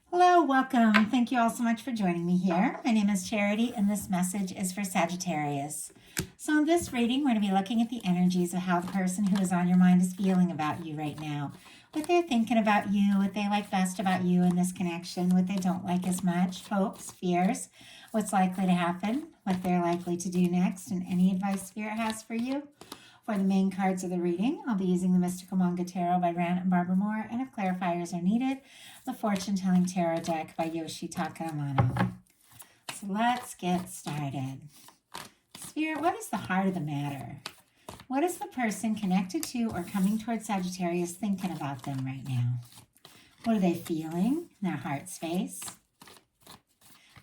Hello, welcome. Thank you all so much for joining me here. My name is Charity, and this message is for Sagittarius. So, in this reading, we're going to be looking at the energies of how the person who is on your mind is feeling about you right now, what they're thinking about you, what they like best about you in this connection, what they don't like as much, hopes, fears, what's likely to happen, what they're likely to do next, and any advice Spirit has for you. For the main cards of the reading, I'll be using the Mystical Manga Tarot by Rand and Barbara Moore, and if clarifiers are needed, the Fortune Telling Tarot deck by Yoshitaka Amano. So let's get started. Spirit, what is the heart of the matter? What is the person connected to or coming towards Sagittarius thinking about them right now? What are they feeling in their heart space?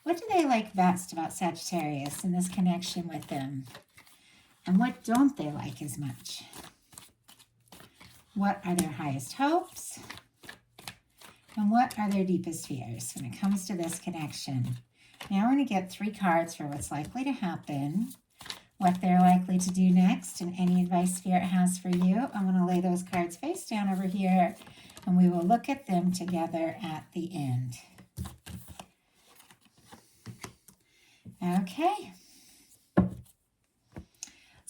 What do they like best about Sagittarius in this connection with them? And what don't they like as much? What are their highest hopes? And what are their deepest fears when it comes to this connection? Now we're going to get 3 cards for what's likely to happen, what they're likely to do next, and any advice Spirit has for you. I'm going to lay those cards face down over here, and we will look at them together at the end. Okay.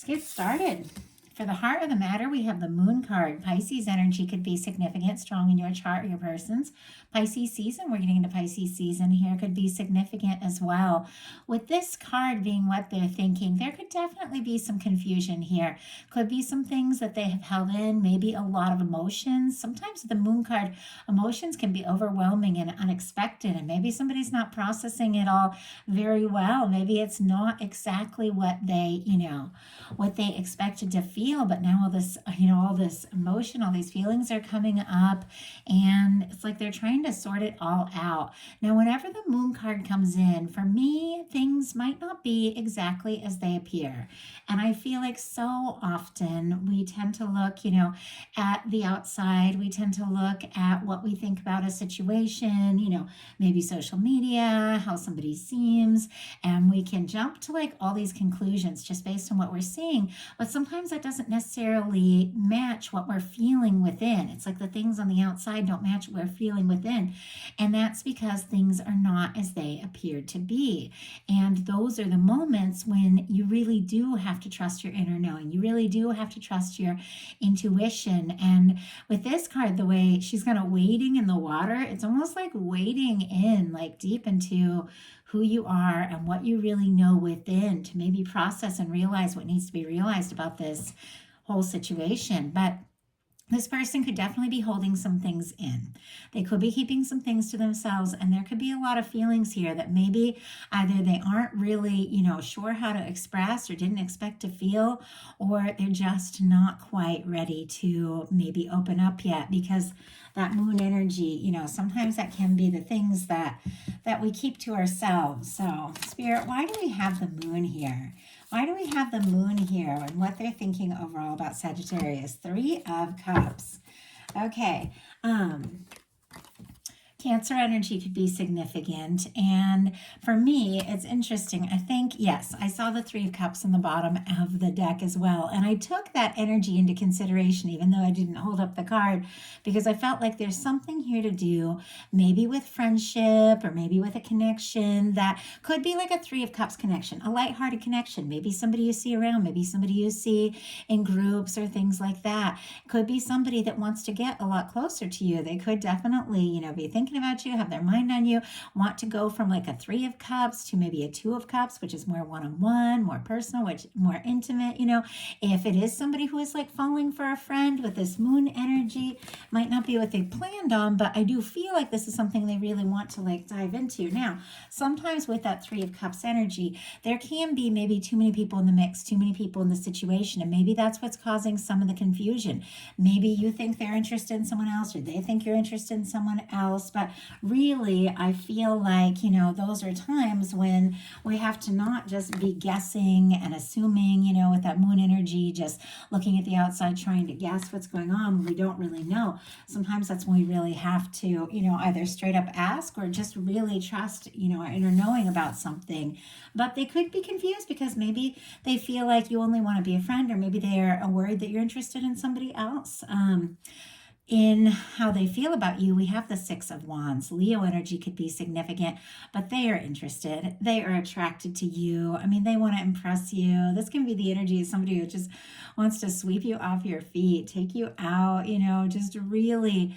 Let's get started. For the heart of the matter, we have the Moon card. Pisces energy could be significant, strong in your chart, your person's. Pisces season, we're getting into Pisces season here, could be significant as well. With this card being what they're thinking, there could definitely be some confusion here. Could be some things that they have held in, maybe a lot of emotions. Sometimes with the Moon card, emotions can be overwhelming and unexpected, and maybe somebody's not processing it all very well. Maybe it's not exactly what they, what they expected to feel, but now all this emotion, all these feelings are coming up, and it's like they're trying to sort it all out. Now, whenever the Moon card comes in, for me, things might not be exactly as they appear. And I feel like so often we tend to look, at the outside. We tend to look at what we think about a situation, maybe social media, how somebody seems, and we can jump to like all these conclusions just based on what we're seeing. But sometimes that doesn't necessarily match what we're feeling within. It's like the things on the outside don't match what we're feeling within. And that's because things are not as they appear to be. And those are the moments when you really do have to trust your inner knowing. You really do have to trust your intuition. And with this card, the way she's kind of wading in the water, it's almost like wading in, like deep into who you are and what you really know within to maybe process and realize what needs to be realized about this whole situation. But this person could definitely be holding some things in. They could be keeping some things to themselves, and there could be a lot of feelings here that maybe either they aren't really, sure how to express or didn't expect to feel, or they're just not quite ready to maybe open up yet, because that Moon energy, sometimes that can be the things that we keep to ourselves. So, Spirit, why do we have the Moon here? Why do we have the Moon here and what they're thinking overall about Sagittarius? 3 of Cups. Okay. Cancer energy could be significant. And for me, it's interesting. I think, yes, I saw the 3 of Cups on the bottom of the deck as well. And I took that energy into consideration, even though I didn't hold up the card, because I felt like there's something here to do, maybe with friendship or maybe with a connection that could be like a 3 of Cups connection, a lighthearted connection. Maybe somebody you see around, maybe somebody you see in groups or things like that. Could be somebody that wants to get a lot closer to you. They could definitely, be thinking about you, have their mind on you, want to go from like a 3 of Cups to maybe a 2 of Cups, which is more one-on-one, more personal, which more intimate. If it is somebody who is like falling for a friend with this Moon energy, might not be what they planned on, but I do feel like this is something they really want to like dive into. Now, sometimes with that 3 of Cups energy, there can be maybe too many people in the mix, too many people in the situation, and maybe that's what's causing some of the confusion. Maybe you think they're interested in someone else, or they think you're interested in someone else, but really, I feel like, those are times when we have to not just be guessing and assuming, with that Moon energy, just looking at the outside, trying to guess what's going on when we don't really know. Sometimes that's when we really have to, either straight up ask or just really trust, our inner knowing about something. But they could be confused because maybe they feel like you only want to be a friend, or maybe they're worried that you're interested in somebody else. in how they feel about you, we have the Six of Wands. Leo energy could be significant, but they are interested. They are attracted to you. I mean, they want to impress you. This can be the energy of somebody who just wants to sweep you off your feet, take you out, just really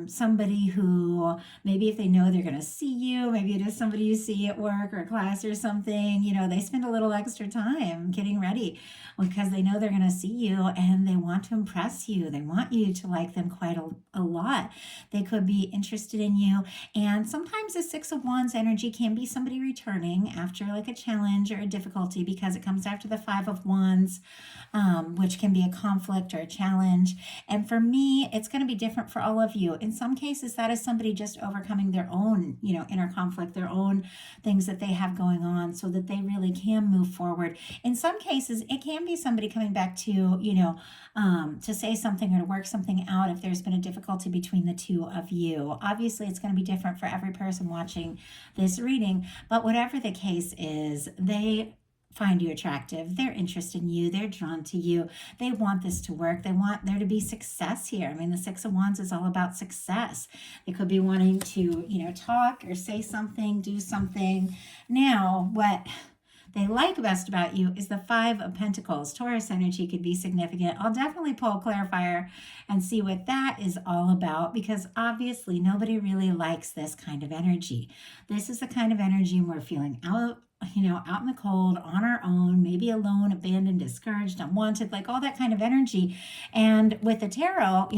somebody who maybe if they know they're going to see you, maybe it is somebody you see at work or class or something, they spend a little extra time getting ready because they know they're going to see you and they want to impress you. They want you to like them quite a lot. They could be interested in you. And sometimes the Six of Wands energy can be somebody returning after like a challenge or a difficulty because it comes after the Five of Wands, which can be a conflict or a challenge. And for me, it's going to be different for all of you. In some cases, that is somebody just overcoming their own, inner conflict, their own things that they have going on so that they really can move forward. In some cases, it can be somebody coming back to, to say something or to work something out if there's been a difficulty between the two of you. Obviously, it's going to be different for every person watching this reading, but whatever the case is, they find you attractive. They're interested in you. They're drawn to you. They want this to work. They want there to be success here. I mean, the Six of Wands is all about success. They could be wanting to, talk or say something, do something. Now, what they like best about you is the Five of Pentacles. Taurus energy could be significant. I'll definitely pull a clarifier and see what that is all about because obviously nobody really likes this kind of energy. This is the kind of energy we're feeling out in the cold, on our own, maybe alone, abandoned, discouraged, unwanted, like all that kind of energy. And with the tarot,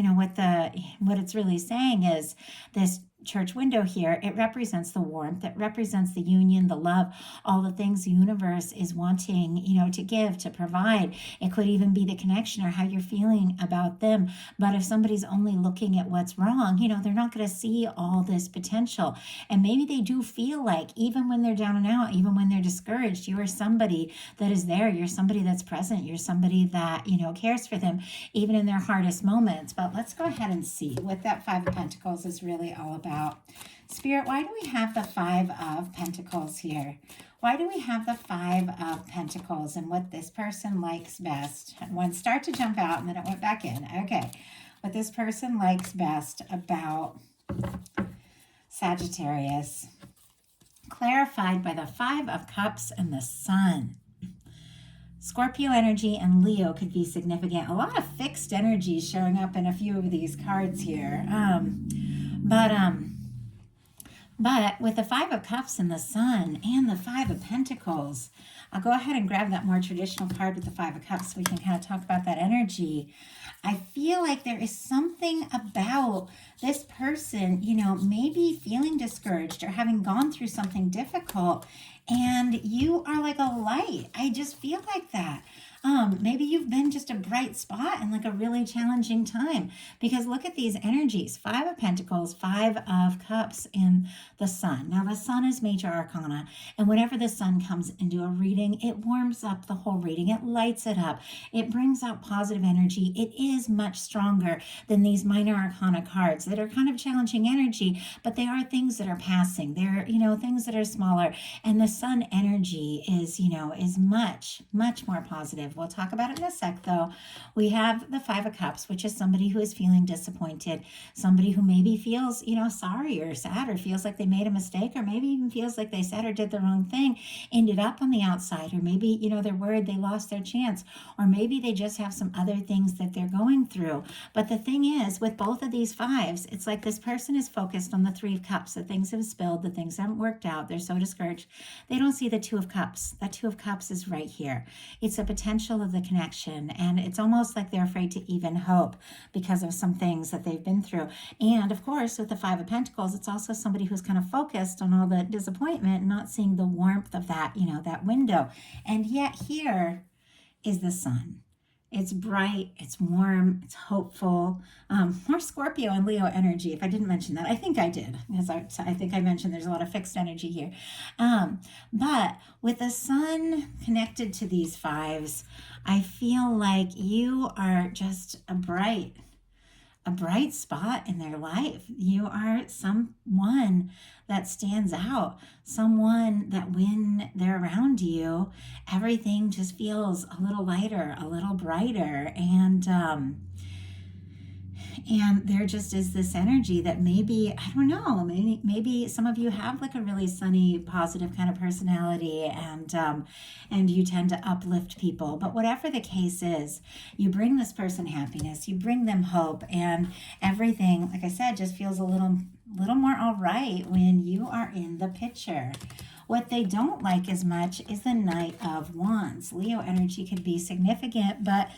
what it's really saying is this church window here, it represents the warmth, it represents the union, the love, all the things the universe is wanting, to give, to provide. It could even be the connection or how you're feeling about them. But if somebody's only looking at what's wrong, they're not going to see all this potential. And maybe they do feel like even when they're down and out, even when they're discouraged, you are somebody that is there. You're somebody that's present. You're somebody that, cares for them, even in their hardest moments. But let's go ahead and see what that Five of Pentacles is really all about. Spirit, why do we have the Five of Pentacles here? Why do we have the Five of Pentacles and what this person likes best? One start to jump out and then it went back in. Okay. What this person likes best about Sagittarius. Clarified by the Five of Cups and the Sun. Scorpio energy and Leo could be significant. A lot of fixed energy showing up in a few of these cards here. But with the Five of Cups and the Sun and the Five of Pentacles, I'll go ahead and grab that more traditional card with the Five of Cups so we can kind of talk about that energy. I feel like there is something about this person, maybe feeling discouraged or having gone through something difficult, and you are like a light. I just feel like that. Maybe you've been just a bright spot in like a really challenging time because look at these energies, Five of Pentacles, Five of Cups, and the Sun. Now the Sun is major arcana, and whenever the Sun comes into a reading, it warms up the whole reading. It lights it up. It brings out positive energy. It is much stronger than these minor arcana cards that are kind of challenging energy, but they are things that are passing. They're, things that are smaller, and the Sun energy is, is much, much more positive. We'll talk about it in a sec, though. We have the Five of Cups, which is somebody who is feeling disappointed, somebody who maybe feels, sorry or sad or feels like they made a mistake or maybe even feels like they said or did the wrong thing, ended up on the outside, or maybe, they're worried they lost their chance, or maybe they just have some other things that they're going through. But the thing is, with both of these fives, it's like this person is focused on the Three of Cups, the things have spilled, the things haven't worked out, they're so discouraged. They don't see the Two of Cups. That Two of Cups is right here. It's a potential of the connection, and it's almost like they're afraid to even hope because of some things that they've been through. And of course, with the Five of Pentacles, it's also somebody who's kind of focused on all the disappointment, not seeing the warmth of that, that window. And yet here is the Sun. It's bright, it's warm, it's hopeful. More Scorpio and Leo energy. If I didn't mention that, I think I did, because I think I mentioned there's a lot of fixed energy here. But with the Sun connected to these fives, I feel like you are just a bright spot in their life. You are someone that stands out, someone that when they're around you, everything just feels a little lighter, a little brighter. And And there just is this energy that maybe, I don't know, maybe some of you have like a really sunny, positive kind of personality, and you tend to uplift people. But whatever the case is, you bring this person happiness, you bring them hope, and everything, like I said, just feels a little more all right when you are in the picture. What they don't like as much is the Knight of Wands. Leo energy could be significant, but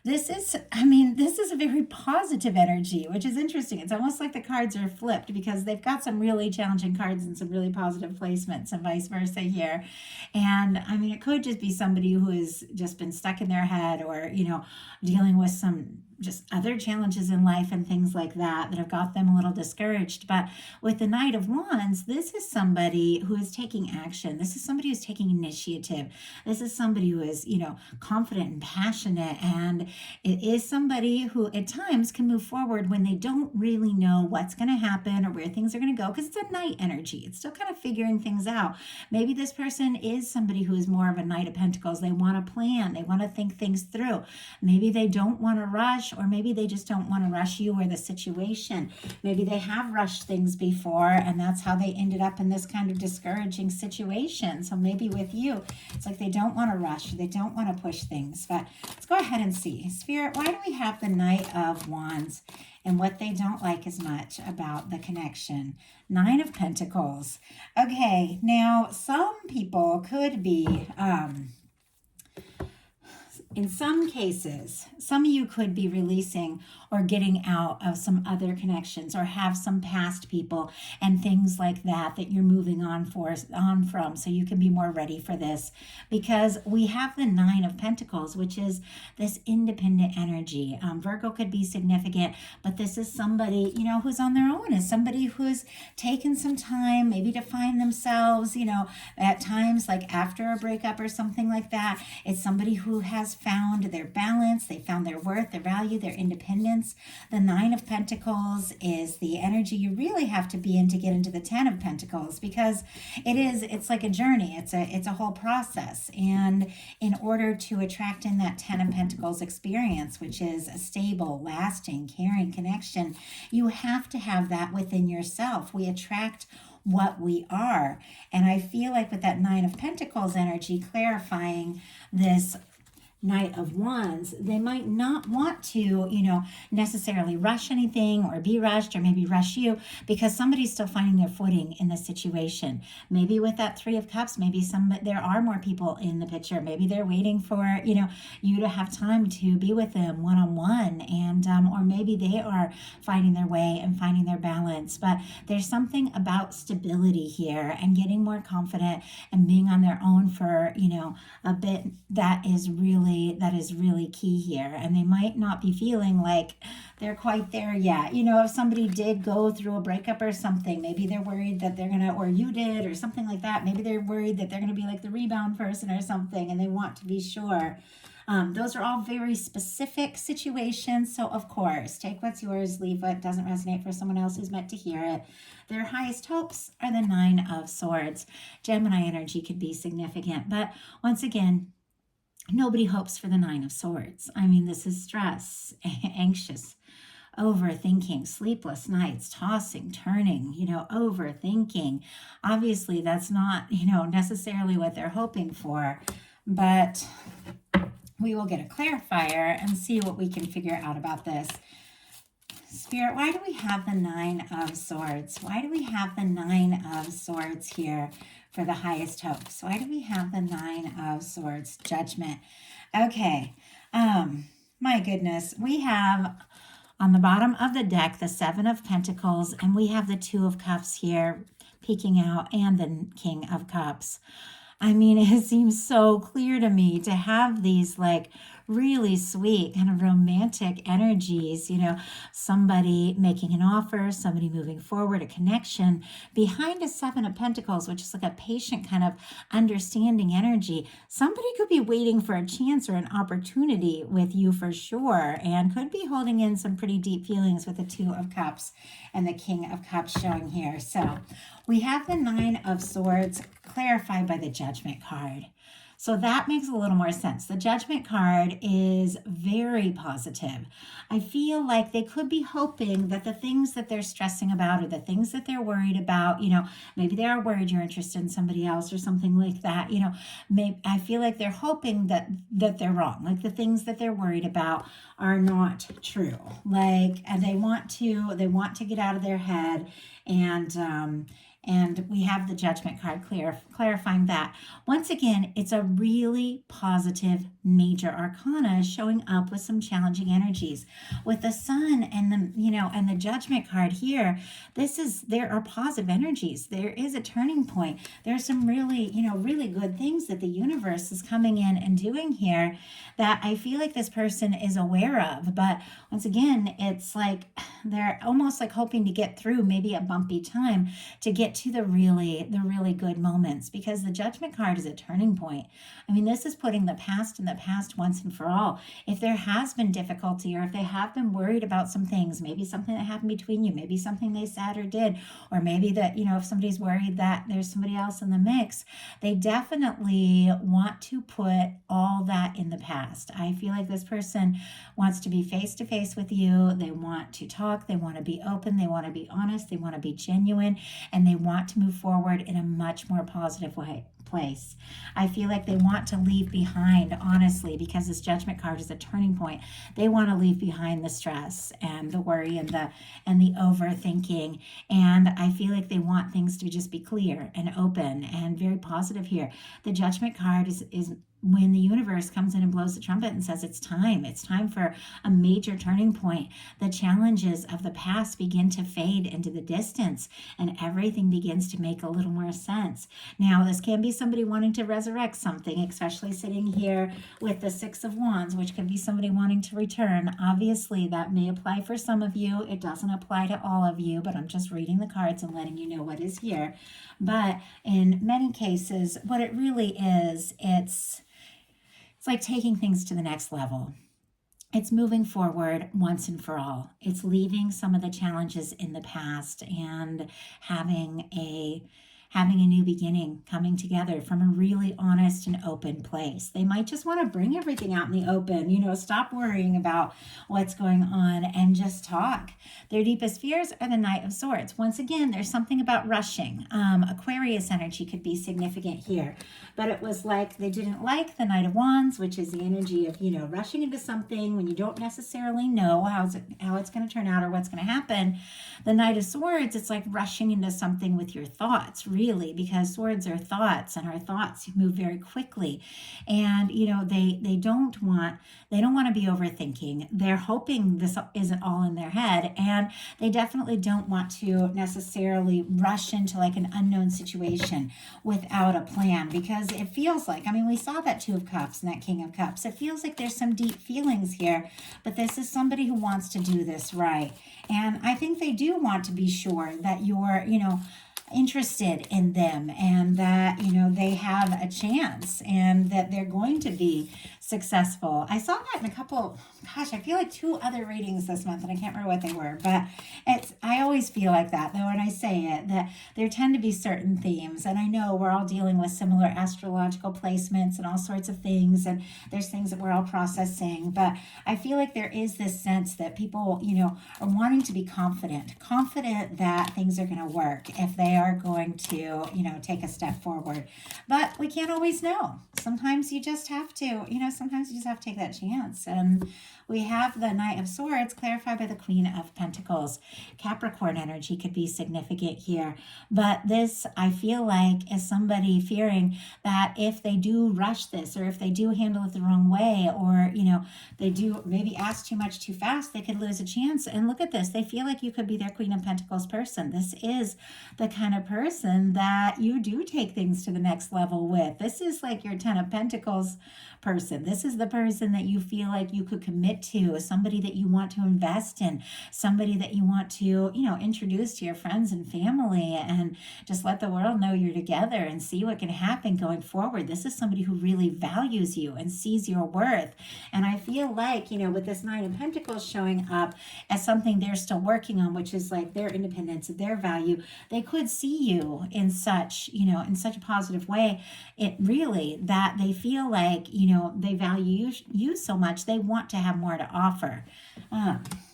this is a very positive energy, which is interesting. It's almost like the cards are flipped because they've got some really challenging cards and some really positive placements and vice versa here. And I mean, it could just be somebody who has just been stuck in their head, or, dealing with some just other challenges in life and things like that have got them a little discouraged. But with the Knight of Wands, this is somebody who is taking action. This is somebody who's taking initiative. This is somebody who is, confident and passionate. And it is somebody who at times can move forward when they don't really know what's going to happen or where things are going to go, because it's a Knight energy. It's still kind of figuring things out. Maybe this person is somebody who is more of a Knight of Pentacles. They want to plan. They want to think things through. Maybe they don't want to rush, or maybe they just don't want to rush you or the situation. Maybe they have rushed things before, and that's how they ended up in this kind of discouraging situation. So maybe with you, it's like they don't want to rush. They don't want to push things. But let's go ahead and see. Spirit, why do we have the Knight of Wands and what they don't like as much about the connection? Nine of Pentacles. Okay, now some people could be... in some cases, some of you could be releasing or getting out of some other connections, or have some past people and things like that you're moving on from, so you can be more ready for this. Because we have the Nine of Pentacles, which is this independent energy. Virgo could be significant, but this is somebody, who's on their own, is somebody who's taken some time maybe to find themselves, at times like after a breakup or something like that. It's somebody who has found their balance, they found their worth, their value, their independence. The Nine of Pentacles is the energy you really have to be in to get into the Ten of Pentacles, because it's like a journey. It's a whole process. And in order to attract in that Ten of Pentacles experience, which is a stable, lasting, caring connection, you have to have that within yourself. We attract what we are. And I feel like with that Nine of Pentacles energy clarifying this Knight of Wands, they might not want to, necessarily rush anything or be rushed, or maybe rush you, because somebody's still finding their footing in the situation. Maybe with that Three of Cups, maybe there are more people in the picture. Maybe they're waiting for, you to have time to be with them one-on-one, and or maybe they are finding their way and finding their balance. But there's something about stability here and getting more confident and being on their own for, a bit that is really key here. And they might not be feeling like they're quite there yet. If somebody did go through a breakup or something, maybe they're worried that they're gonna, or you did, or something like that. Maybe they're worried that they're gonna be like the rebound person or something, and they want to be sure. Those are all very specific situations. So of course, take what's yours, leave what doesn't resonate for someone else who's meant to hear it. Their highest hopes are the Nine of Swords. Gemini energy could be significant, but once again, nobody hopes for the Nine of Swords. I mean, this is stress, anxious, overthinking, sleepless nights, tossing, turning, overthinking. Obviously, that's not, necessarily what they're hoping for, but we will get a clarifier and see what we can figure out about this. Spirit, why do we have the Nine of Swords? Why do we have the Nine of Swords here for the highest hopes? Why do we have the Nine of Swords? Judgment. Okay. My goodness. We have on the bottom of the deck the Seven of Pentacles, and we have the Two of Cups here peeking out, and the King of Cups. I mean, it seems so clear to me to have these like really sweet kind of romantic energies, somebody making an offer, somebody moving forward, a connection behind a Seven of Pentacles, which is like a patient kind of understanding energy. Somebody could be waiting for a chance or an opportunity with you for sure, and could be holding in some pretty deep feelings with the Two of Cups and the King of Cups showing here. So we have the Nine of Swords clarified by the Judgment card. So that makes a little more sense. The Judgment card is very positive. I feel like they could be hoping that the things that they're stressing about or the things that they're worried about, maybe they are worried you're interested in somebody else or something like that, maybe I feel like they're hoping that they're wrong. Like the things that they're worried about are not true. Like they want to get out of their head, and we have the Judgment card clarifying that. Once again, it's a really positive major arcana showing up with some challenging energies. With the Sun and the Judgment card here, there are positive energies. There is a turning point. There's some really good things that the universe is coming in and doing here that I feel like this person is aware of. But once again, it's like they're almost like hoping to get through maybe a bumpy time to get to the really good moments, because the Judgment card is a turning point. I mean, this is putting the past in the past once and for all. If there has been difficulty, or if they have been worried about some things, maybe something that happened between you, maybe something they said or did, or maybe that, if somebody's worried that there's somebody else in the mix, they definitely want to put all that in the past. I feel like this person wants to be face to face with you. They want to talk. They want to be open. They want to be honest. They want to be genuine, and they want to move forward in a much more positive place. I feel like they want to leave behind, honestly, because this Judgment card is a turning point. They want to leave behind the stress and the worry and the overthinking. And I feel like they want things to just be clear and open and very positive here. The Judgment card is when the universe comes in and blows the trumpet and says it's time for a major turning point. The challenges of the past begin to fade into the distance, and everything begins to make a little more sense. Now, this can be somebody wanting to resurrect something, especially sitting here with the Six of Wands, which could be somebody wanting to return. Obviously, that may apply for some of you. It doesn't apply to all of you, but I'm just reading the cards and letting you know what is here. But in many cases, what it really is, it's like taking things to the next level. It's moving forward once and for all. It's leaving some of the challenges in the past and having a new beginning, coming together from a really honest and open place. They might just want to bring everything out in the open, stop worrying about what's going on and just talk. Their deepest fears are the Knight of Swords. Once again, there's something about rushing. Aquarius energy could be significant here, but it was like they didn't like the Knight of Wands, which is the energy of, rushing into something when you don't necessarily know how it's going to turn out or what's going to happen. The Knight of Swords, it's like rushing into something with your thoughts, really, because swords are thoughts, and our thoughts move very quickly. And they don't want to be overthinking. They're hoping this isn't all in their head, and they definitely don't want to necessarily rush into like an unknown situation without a plan, because it feels like, we saw that Two of Cups and that King of Cups. It feels like there's some deep feelings here, but this is somebody who wants to do this right. And I think they do want to be sure that you're, interested in them, and that they have a chance and that they're going to be successful. I saw that in I feel like 2 other readings this month, and I can't remember what they were, but I always feel like that, though, when I say it, that there tend to be certain themes, and I know we're all dealing with similar astrological placements and all sorts of things, and there's things that we're all processing, but I feel like there is this sense that people, are wanting to be confident that things are going to work if they are going to, take a step forward. But we can't always know. Sometimes you just have to, take that chance. And we have the Knight of Swords clarified by the Queen of Pentacles. Capricorn energy could be significant here. But this, I feel like, is somebody fearing that if they do rush this, or if they do handle it the wrong way, or, they do maybe ask too much too fast, they could lose a chance. And look at this. They feel like you could be their Queen of Pentacles person. This is the kind of person that you do take things to the next level with. This is like your Ten of Pentacles person. This is the person that you feel like you could commit to, somebody that you want to invest in, somebody that you want to, introduce to your friends and family, and just let the world know you're together and see what can happen going forward. This is somebody who really values you and sees your worth. And I feel like, with this Nine of Pentacles showing up as something they're still working on, which is like their independence, their value, they could see you in such a positive way, that that they feel like, they value you so much, they want to have more to offer.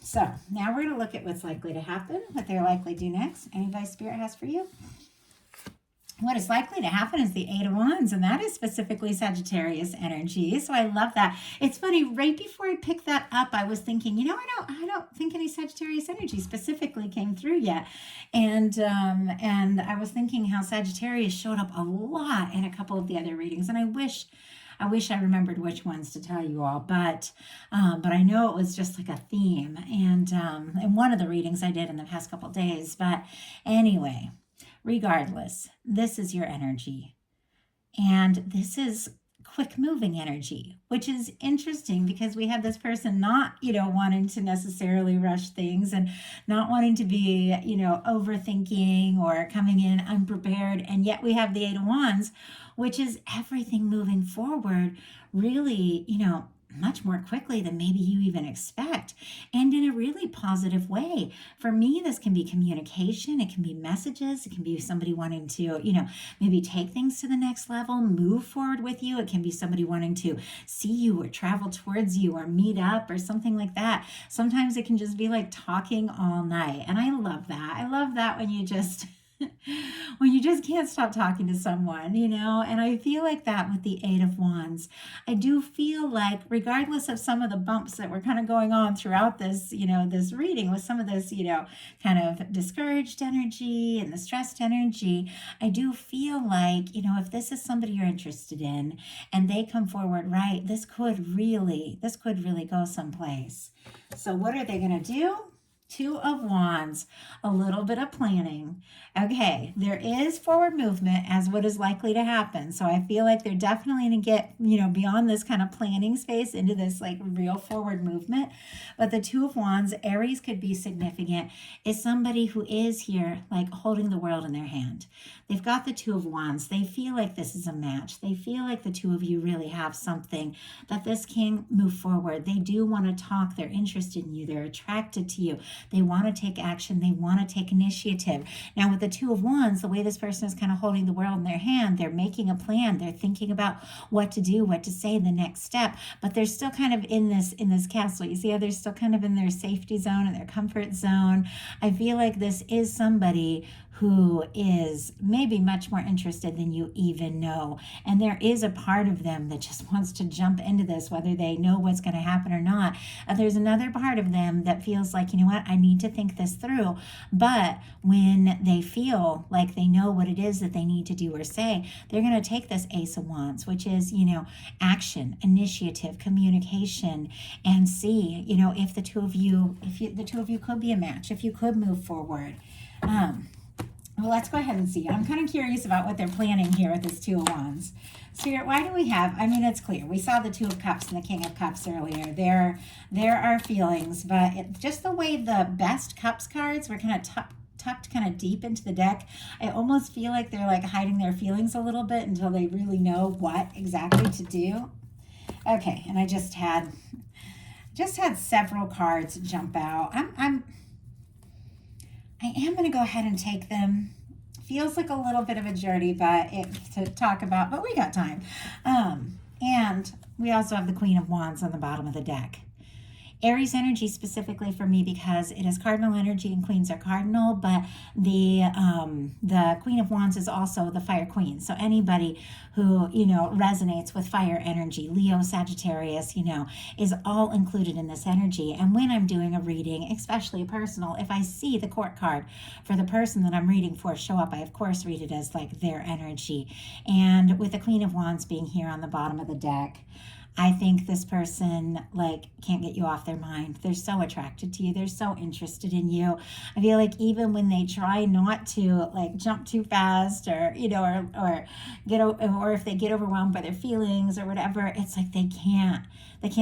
So now we're going to look at what's likely to happen, what they're likely to do next. Any advice Spirit has for you? What is likely to happen is the Eight of Wands, and that is specifically Sagittarius energy. So I love that. It's funny, right before I picked that up, I was thinking, I don't think any Sagittarius energy specifically came through yet. And I was thinking how Sagittarius showed up a lot in a couple of the other readings. And I wish I remembered which ones to tell you all, but I know it was just like a theme, and in one of the readings I did in the past couple of days. But anyway, regardless, this is your energy, and this is quick moving energy, which is interesting because we have this person not, wanting to necessarily rush things and not wanting to be, overthinking or coming in unprepared. And yet we have the Eight of Wands, which is everything moving forward really, much more quickly than maybe you even expect, and in a really positive way. For me, this can be communication, it can be messages, it can be somebody wanting to, maybe take things to the next level, move forward with you. It can be somebody wanting to see you or travel towards you or meet up or something like that. Sometimes it can just be like talking all night, and I love that. I love that when you just can't stop talking to someone, and I feel like that with the Eight of Wands. I do feel like, regardless of some of the bumps that were kind of going on throughout this, this reading, with some of this, kind of discouraged energy and the stressed energy, I do feel like, if this is somebody you're interested in and they come forward right, this could really go someplace. So what are they going to do? Two of Wands, a little bit of planning. Okay, there is forward movement as what is likely to happen. So I feel like they're definitely going to get, beyond this kind of planning space into this like real forward movement. But the Two of Wands, Aries could be significant, is somebody who is here like holding the world in their hand. They've got the Two of Wands. They feel like this is a match. They feel like the two of you really have something that this can move forward. They do want to talk. They're interested in you. They're attracted to you. They want to take action. They want to take initiative. Now, with the Two of Wands, the way this person is kind of holding the world in their hand, they're making a plan. They're thinking about what to do, what to say, the next step. But they're still kind of in this castle. You see how they're still kind of in their safety zone and their comfort zone. I feel like this is somebody who is maybe much more interested than you even know. And there is a part of them that just wants to jump into this, whether they know what's going to happen or not. There's another part of them that feels like, I need to think this through. But when they feel like they know what it is that they need to do or say, they're going to take this Ace of Wands, which is, action, initiative, communication, and see, if the two of you could be a match, if you could move forward. Well, let's go ahead and see. I'm kind of curious about what they're planning here with this Two of Wands. Spirit, why do we have, it's clear. We saw the Two of Cups and the King of Cups earlier. There are feelings, but just the way the Best Cups cards were kind of tucked kind of deep into the deck, I almost feel like they're like hiding their feelings a little bit until they really know what exactly to do. Okay, and I just had several cards jump out. I am going to go ahead and take them. Feels like a little bit of a journey, to talk about, but we got time. And we also have the Queen of Wands on the bottom of the deck. Aries energy specifically for me because it is cardinal energy and queens are cardinal, but the Queen of Wands is also the fire queen. So anybody who, resonates with fire energy, Leo, Sagittarius, is all included in this energy. And when I'm doing a reading, especially personal, if I see the court card for the person that I'm reading for show up, I of course read it as like their energy. And with the Queen of Wands being here on the bottom of the deck, I think this person can't get you off their mind. They're so attracted to you. They're so interested in you. I feel like even when they try not to jump too fast or or if they get overwhelmed by their feelings or whatever, it's like they can't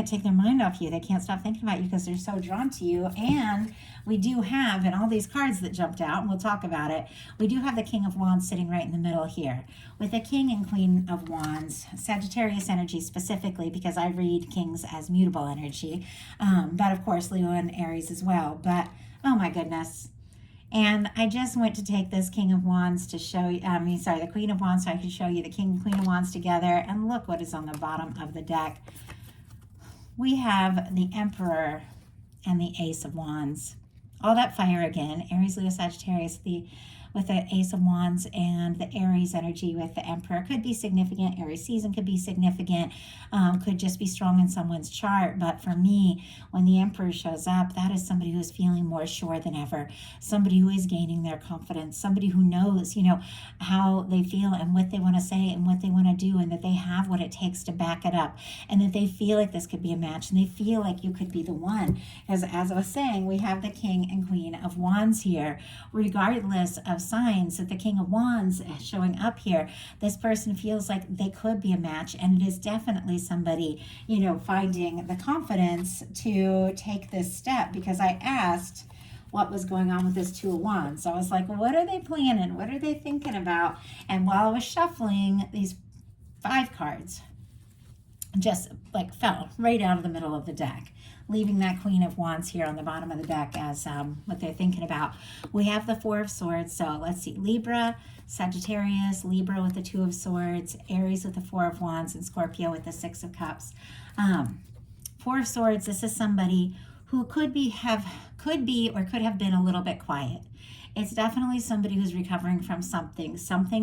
take their mind off you. They can't stop thinking about you because they're so drawn to you. And we do have, in all these cards that jumped out, and we'll talk about it, we do have the King of Wands sitting right in the middle here. With the King and Queen of Wands, Sagittarius energy specifically, because I read Kings as mutable energy, but of course Leo and Aries as well. But, oh my goodness, And I just went to take this King of Wands to show you, the Queen of Wands, so I can show you the King and Queen of Wands together. And look what is on the bottom of the deck. We have the Emperor and the Ace of Wands. All that fire again, Aries, Leo, Sagittarius, with the Ace of Wands and the Aries energy with the Emperor could be significant. Aries season could be significant, could just be strong in someone's chart. But for me, when the Emperor shows up, that is somebody who's feeling more sure than ever, somebody who is gaining their confidence, somebody who knows, how they feel and what they want to say and what they want to do, and that they have what it takes to back it up, and that they feel like this could be a match, and they feel like you could be the one. Because as I was saying, we have the King and Queen of Wands here, regardless of signs. That the King of Wands showing up here, this person feels like they could be a match, and it is definitely somebody, finding the confidence to take this step. Because I asked what was going on with this Two of Wands. So I was like, what are they planning? What are they thinking about? And while I was shuffling, these 5 cards just like fell right out of the middle of the deck, leaving that Queen of Wands here on the bottom of the deck as what they're thinking about. We have the Four of Swords. So let's see, Libra, Sagittarius, Libra with the Two of Swords, Aries with the Four of Wands, and Scorpio with the Six of Cups. Four of Swords, this is somebody who could have been a little bit quiet. It's definitely somebody who's recovering from something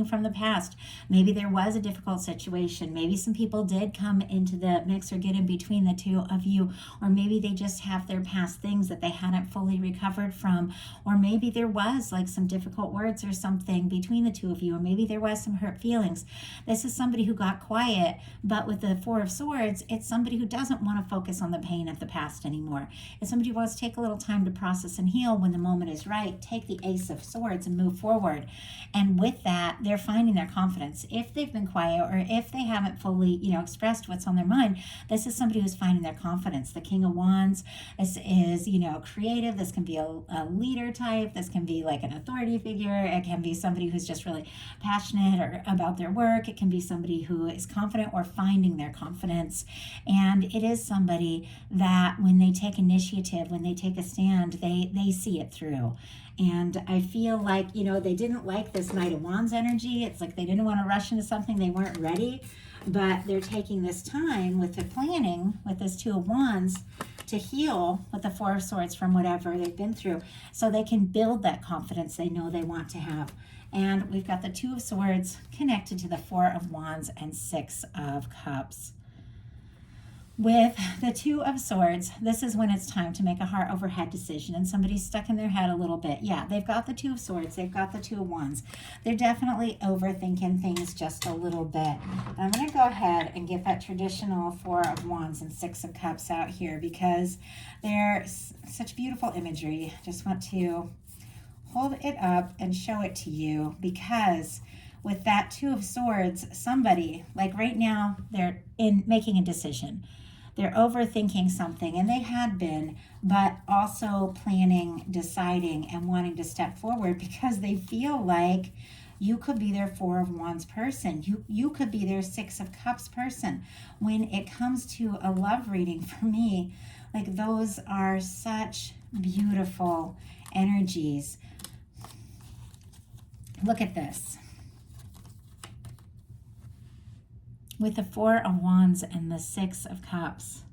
from the past. Maybe there was a difficult situation. Maybe some people did come into the mix or get in between the two of you, or maybe they just have their past things that they hadn't fully recovered from, or maybe there was like some difficult words or something between the two of you, or maybe there was some hurt feelings. This is somebody who got quiet, but with the Four of Swords, it's somebody who doesn't want to focus on the pain of the past anymore. It's somebody who wants to take a little time to process and heal. When the moment is right, take the Ace of Swords and move forward. And with that, they're finding their confidence. If they've been quiet, or if they haven't fully, expressed what's on their mind, this is somebody who's finding their confidence. The King of Wands, this is, creative. This can be a leader type. This can be like an authority figure. It can be somebody who's just really passionate or about their work. It can be somebody who is confident or finding their confidence. And it is somebody that when they take initiative, when they take a stand, they see it through. And I feel like, they didn't like this Knight of Wands energy. It's like they didn't want to rush into something. They weren't ready. But they're taking this time with the planning, with this Two of Wands, to heal with the Four of Swords from whatever they've been through, so they can build that confidence they know they want to have. And we've got the Two of Swords connected to the Four of Wands and Six of Cups. With the Two of Swords, this is when it's time to make a heart over head decision, and somebody's stuck in their head a little bit. Yeah, they've got the Two of Swords, they've got the Two of Wands. They're definitely overthinking things just a little bit. I'm going to go ahead and get that traditional Four of Wands and Six of Cups out here, because they're such beautiful imagery. Just want to hold it up and show it to you, because with that Two of Swords, somebody, like right now, they're making a decision. They're overthinking something, and they had been, but also planning, deciding, and wanting to step forward, because they feel like you could be their Four of Wands person. You could be their Six of Cups person. When it comes to a love reading, for me, like, those are such beautiful energies. Look at this. With the Four of Wands and the Six of Cups,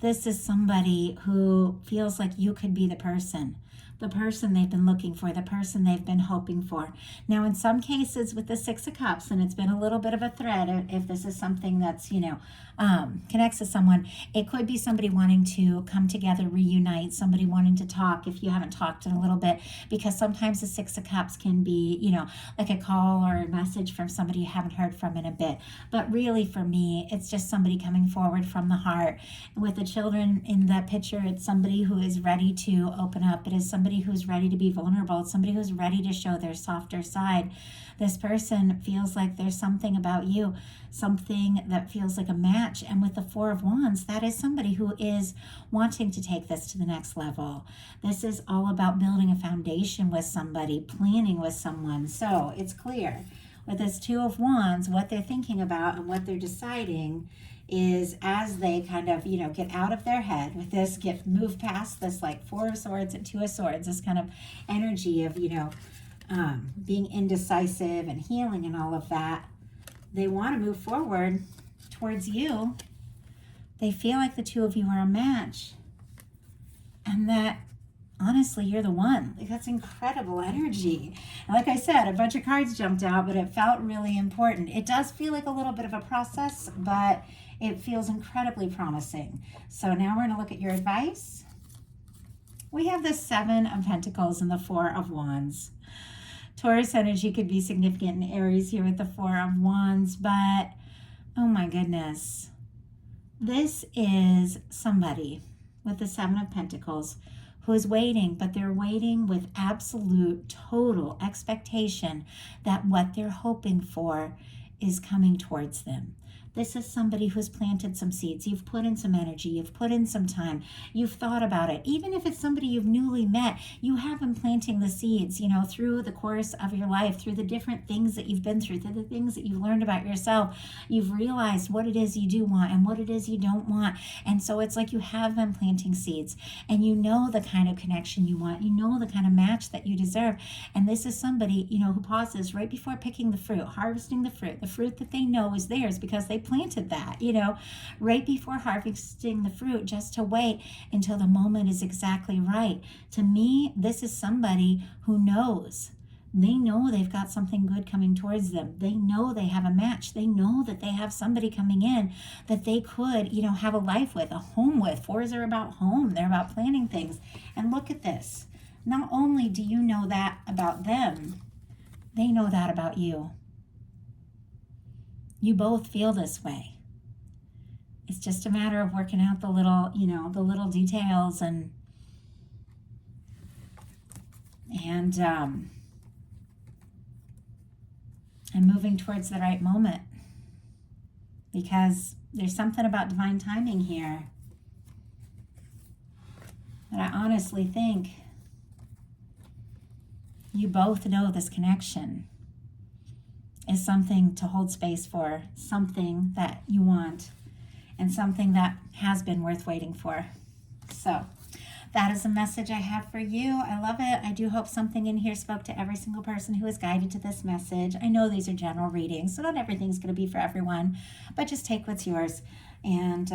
this is somebody who feels like you could be the person they've been looking for, the person they've been hoping for. Now, in some cases with the Six of Cups, and it's been a little bit of a thread, if this is something that's, connects to someone, it could be somebody wanting to come together, reunite, somebody wanting to talk if you haven't talked in a little bit, because sometimes the Six of Cups can be, like a call or a message from somebody you haven't heard from in a bit. But really, for me, it's just somebody coming forward from the heart. With the children in that picture, it's somebody who is ready to open up. It is somebody who's ready to be vulnerable. It's somebody who's ready to show their softer side. This person feels like there's something about you, something that feels like a match. And with the Four of Wands, that is somebody who is wanting to take this to the next level. This is all about building a foundation with somebody, planning with someone. So it's clear with this Two of Wands, what they're thinking about and what they're deciding is as they kind of, get out of their head with this, move past this like Four of Swords and Two of Swords, this kind of energy of, being indecisive and healing and all of that. They want to move forward towards you. They feel like the two of you are a match. And that, honestly, you're the one. Like, that's incredible energy. And like I said, a bunch of cards jumped out, but it felt really important. It does feel like a little bit of a process, but it feels incredibly promising. So now we're going to look at your advice. We have the Seven of Pentacles and the Four of Wands. Taurus energy could be significant in Aries here with the Four of Wands, but oh my goodness. This is somebody with the Seven of Pentacles who is waiting, but they're waiting with absolute, total expectation that what they're hoping for is coming towards them. This is somebody who's planted some seeds. You've put in some energy. You've put in some time. You've thought about it. Even if it's somebody you've newly met, you have been planting the seeds, through the course of your life, through the different things that you've been through the things that you've learned about yourself. You've realized what it is you do want and what it is you don't want. And so it's like you have been planting seeds, and you know the kind of connection you want. You know the kind of match that you deserve. And this is somebody, who pauses right before picking the fruit, harvesting the fruit that they know is theirs because they planted that, right before harvesting the fruit, just to wait until the moment is exactly right. To me, this is somebody who knows. They know they've got something good coming towards them. They know they have a match. They know that they have somebody coming in that they could, have a life with, a home with. Fours are about home. They're about planning things. And look at this. Not only do you know that about them, they know that about you. You both feel this way. It's just a matter of working out the little details and moving towards the right moment, because there's something about divine timing here that I honestly think you both know this connection is something to hold space for, something that you want, and something that has been worth waiting for. So that is a message I have for you. I love it. I do hope something in here spoke to every single person who is guided to this message. I know these are general readings, so not everything's going to be for everyone, but just take what's yours and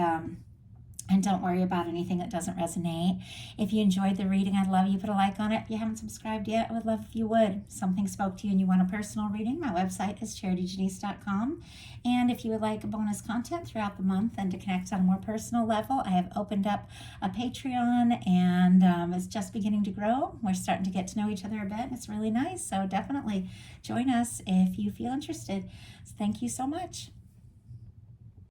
don't worry about anything that doesn't resonate. If you enjoyed the reading, I'd love you put a like on it. If you haven't subscribed yet, I would love if you would. If something spoke to you and you want a personal reading, my website is charityjanice.com. And if you would like bonus content throughout the month and to connect on a more personal level, I have opened up a Patreon, and it's just beginning to grow. We're starting to get to know each other a bit. It's really nice. So definitely join us if you feel interested. So thank you so much.